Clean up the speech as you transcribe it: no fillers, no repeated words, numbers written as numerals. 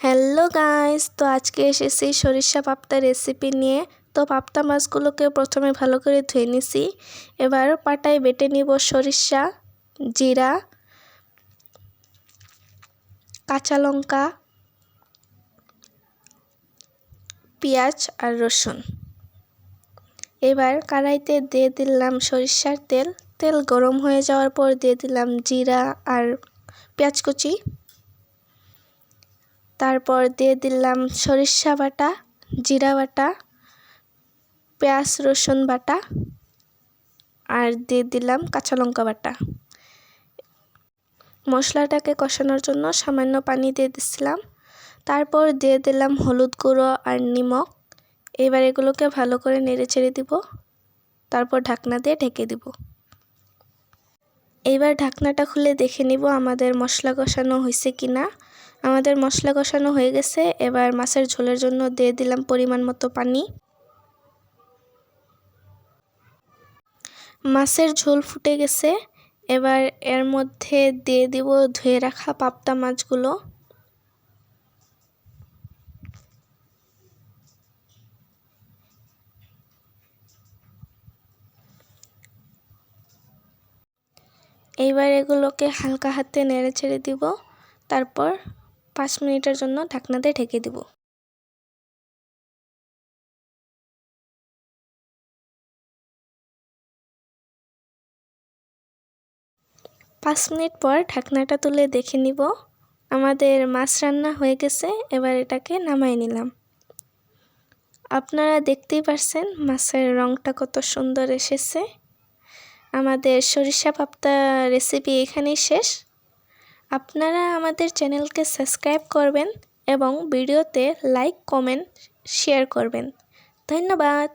Hello guys, তো আজকে এসেছি সরিষা পাপ্তা রেসিপি নিয়ে। তো পাপ্তা মাছগুলোকে প্রথমে ভালো করে ধুয়ে নিছি। এবার পাটায় বেটে নিব সরিষা, জিরা, কাঁচা লঙ্কা, পেঁয়াজ আর রসুন। এবার কড়াইতে দিয়ে দিলাম সরিষার তেল। তেল গরম হয়ে যাওয়ার পর দিয়ে দিলাম জিরা আর পেঁয়াজ কুচি। তারপর দিয়ে দিলাম সরিষা বাটা, জিরা বাটা, পেঁয়াজ রসুন বাটা আর দিয়ে দিলাম কাঁচা লঙ্কা বাটা। মশলাটাকে কষানোর জন্য সামান্য পানি দিয়ে দিচ্ছিলাম। তারপর দিয়ে দিলাম হলুদ গুঁড়ো আর নিমক। এবার এগুলোকে ভালো করে নেড়ে চেড়ে দিব। তারপর ঢাকনা দিয়ে ঢেকে দিব। এইবার ঢাকনাটা খুলে দেখে নিব আমাদের মশলা কষানো হয়েছে কিনা। আমাদের মশলা কষানো হয়ে গেছে। এবার মাছের ঝোলের জন্য দিয়ে দিলাম পরিমাণ মতো পানি। মাছের ঝোল ফুটে গেছে। এবার এর মধ্যে দিয়ে দিব ধুয়ে রাখা পাপ্তা মাছগুলো। এইবার এগুলোকে হালকা হাতে নেড়ে ছেড়ে দিব। তারপর 5 মিনিটের জন্য ঢাকনা দিয়ে ঢেকে দিব। 5 মিনিট পর ঢাকনাটা তুলে দেখে নিব। আমাদের মাছ রান্না হয়ে গেছে। এবার এটাকে নামাই নিলাম। আপনারা দেখতেই পারছেন মাছের রংটা কত সুন্দর এসেছে। আমাদের সরিষা পাপ্তা রেসিপি এখানেই শেষ। আপনারা আমাদের চ্যানেলকে সাবস্ক্রাইব করবেন এবং ভিডিওতে লাইক, কমেন্ট, শেয়ার করবেন। ধন্যবাদ।